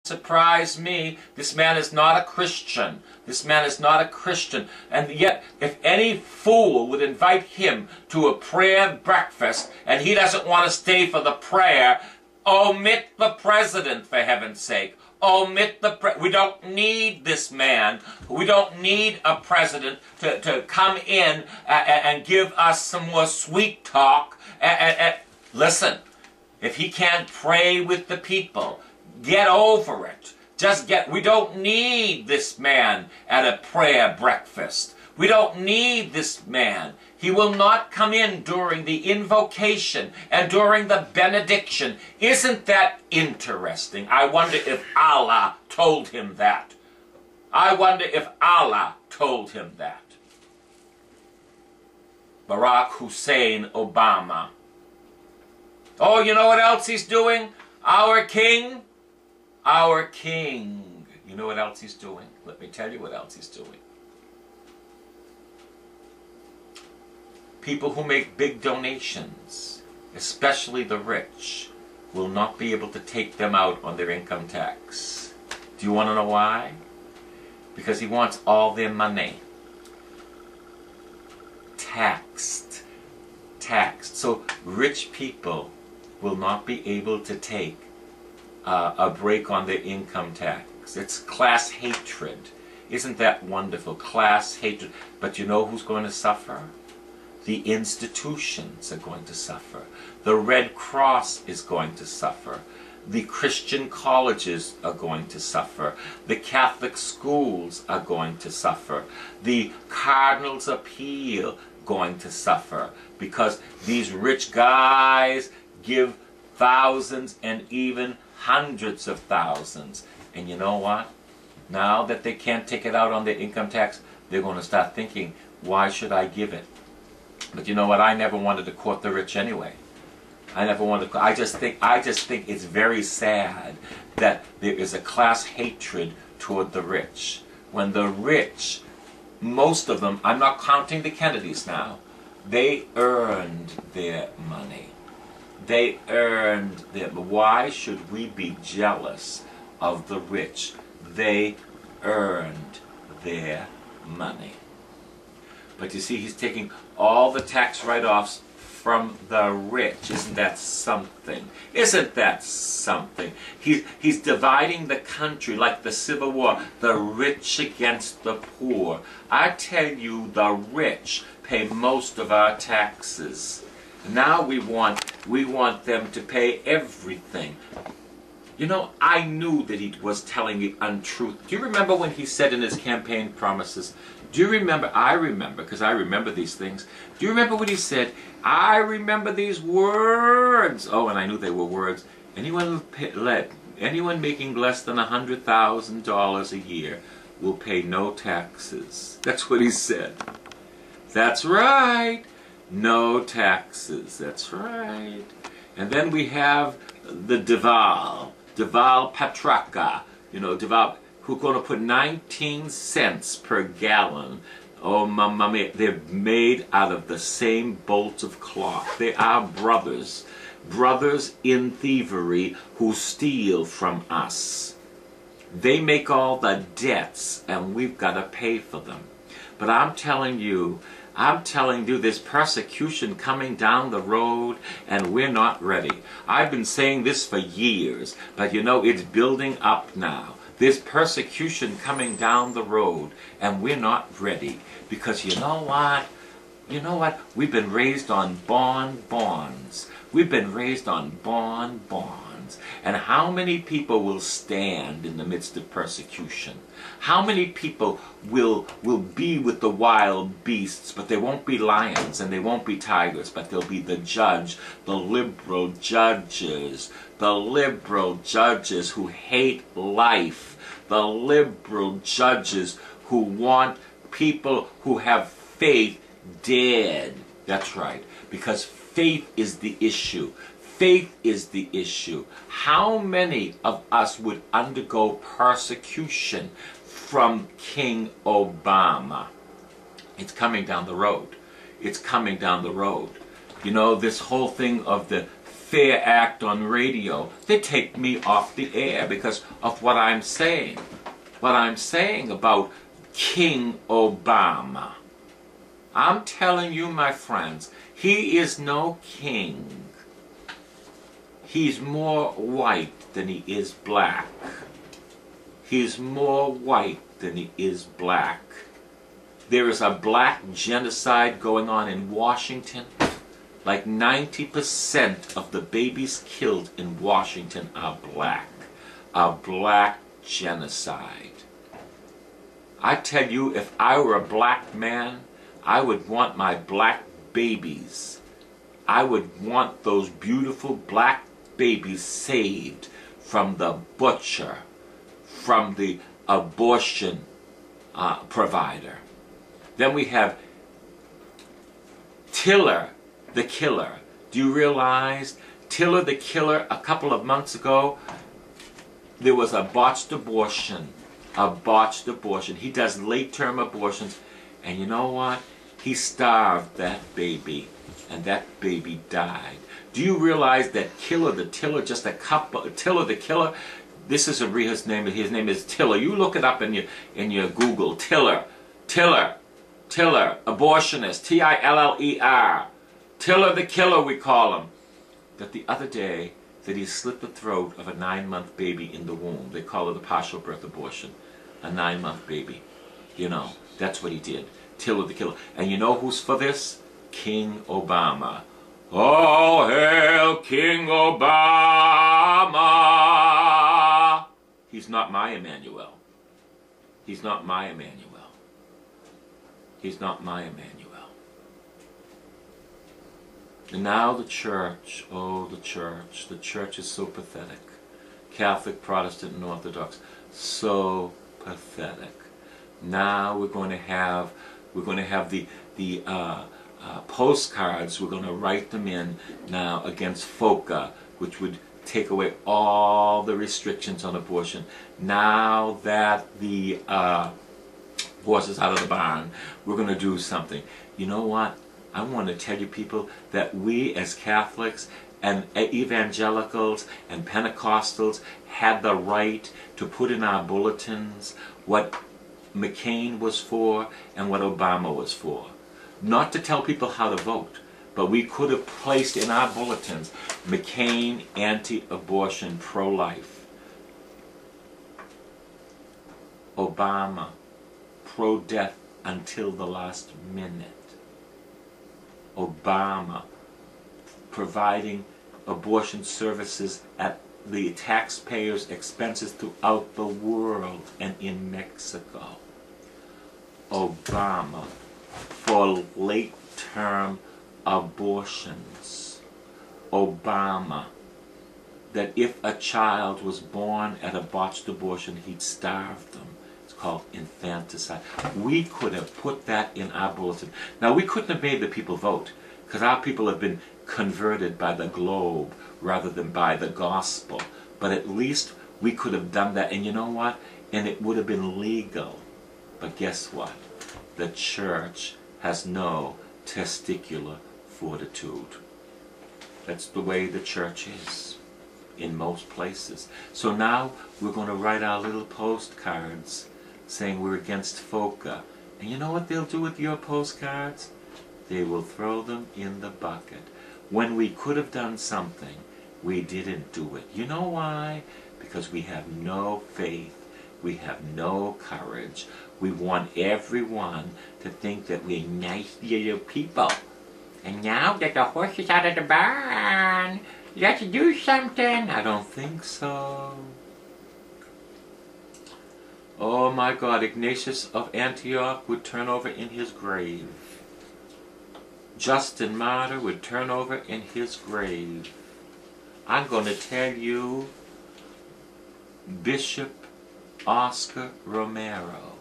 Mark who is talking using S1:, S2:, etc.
S1: surprise me. This man is not a Christian. This man is not a Christian. And yet, if any fool would invite him to a prayer breakfast and he doesn't want to stay for the prayer, omit the president, for heaven's sake. Omit the we don't need this man. We don't need a president to come in and give us some more sweet talk. Listen, if he can't pray with the people, get over it. We don't need this man at a prayer breakfast. We don't need this man. He will not come in during the invocation and during the benediction. Isn't that interesting? I wonder if Allah told him that. I wonder if Allah told him that. Barack Hussein Obama. Oh, you know what else he's doing? Our king. Our king. You know what else he's doing? Let me tell you what else he's doing. People who make big donations, especially the rich, will not be able to take them out on their income tax. Do you want to know why? Because he wants all their money taxed. So rich people will not be able to take a break on their income tax. It's class hatred. Isn't that wonderful? Class hatred. But you know who's going to suffer? The institutions are going to suffer. The Red Cross is going to suffer. The Christian colleges are going to suffer. The Catholic schools are going to suffer. The Cardinals' Appeal going to suffer, because these rich guys give thousands and even hundreds of thousands. And you know what? Now that they can't take it out on their income tax, they're going to start thinking, why should I give it? But you know what? I never wanted to court the rich anyway. I just think it's very sad that there is a class hatred toward the rich. When the rich, most of them, I'm not counting the Kennedys now, they earned their money. They earned their... Why should we be jealous of the rich? They earned their money. But you see, he's taking all the tax write-offs from the rich. Isn't that something? Isn't that something? He's dividing the country like the Civil War, the rich against the poor. I tell you, the rich pay most of our taxes. Now we want them to pay everything. You know, I knew that he was telling the untruth. Do you remember when he said in his campaign promises, do you remember, I remember, because I remember these things, do you remember what he said? I remember these words. Oh, and I knew they were words. Anyone making less than $100,000 a year will pay no taxes. That's what he said. That's right. No taxes. That's right. And then we have the Deval Patraka, you know, Deval, who's going to put 19 cents per gallon. Oh, mamma mia, they're made out of the same bolts of cloth. They are brothers in thievery who steal from us. They make all the debts, and we've got to pay for them. But I'm telling you, there's persecution coming down the road, and we're not ready. I've been saying this for years, but you know, it's building up now. There's persecution coming down the road, and we're not ready. Because you know what? You know what? We've been raised on bonds. We've been raised on bonds. And how many people will stand in the midst of persecution? How many people will be with the wild beasts, but they won't be lions and they won't be tigers, but they'll be the judge, the liberal judges who hate life, the liberal judges who want people who have faith dead. That's right, because faith is the issue. Faith is the issue. How many of us would undergo persecution from King Obama? It's coming down the road. It's coming down the road. You know, this whole thing of the fair act on radio, they take me off the air because of what I'm saying. What I'm saying about King Obama. I'm telling you, my friends, he is no king. He's more white than he is black. He's more white than he is black. There is a black genocide going on in Washington. Like 90% of the babies killed in Washington are black. A black genocide. I tell you, if I were a black man, I would want my black babies. I would want those beautiful black babies saved from the butcher, from the abortion provider. Then we have Tiller the Killer. Do you realize Tiller the Killer, a couple of months ago, there was a botched abortion. A botched abortion. He does late-term abortions. And you know what? He starved that baby. And that baby died. Do you realize that Killer the Tiller, just a couple, Tiller the Killer, this is his name is Tiller. You look it up in your Google. Tiller, abortionist, T-I-L-L-E-R. Tiller the Killer, we call him. That the other day, that he slit the throat of a 9-month baby in the womb. They call it a partial birth abortion. A 9-month baby. You know, that's what he did. Tiller the Killer. And you know who's for this? King Obama. Oh, hail King Obama! He's not my Emmanuel. He's not my Emmanuel. He's not my Emmanuel. And now the church, oh the church is so pathetic. Catholic, Protestant, and Orthodox, so pathetic. Now we're going to have the postcards. We're going to write them in now against FOCA, which would take away all the restrictions on abortion. Now that the horse is out of the barn, we're going to do something. You know what? I want to tell you people that we as Catholics and evangelicals and Pentecostals had the right to put in our bulletins what McCain was for and what Obama was for. Not to tell people how to vote, but we could have placed in our bulletins McCain anti-abortion, pro-life. Obama pro-death until the last minute. Obama providing abortion services at the taxpayers' expenses throughout the world and in Mexico. Obama for late-term abortions. Obama that if a child was born at a botched abortion, he'd starve them. It's called infanticide. We could have put that in our bulletin. Now, we couldn't have made the people vote, because our people have been converted by the Globe rather than by the gospel. But at least we could have done that. And you know what? And it would have been legal. But guess what? The church has no testicular fortitude. That's the way the church is in most places. So now we're going to write our little postcards saying we're against FOCA. And you know what they'll do with your postcards? They will throw them in the bucket. When we could have done something, we didn't do it. You know why? Because we have no faith. We have no courage. We want everyone to think that we're nice little people. And now that the horse is out of the barn, let's do something. I don't think so. Oh my God, Ignatius of Antioch would turn over in his grave. Justin Martyr would turn over in his grave. I'm going to tell you, Bishop Oscar Romero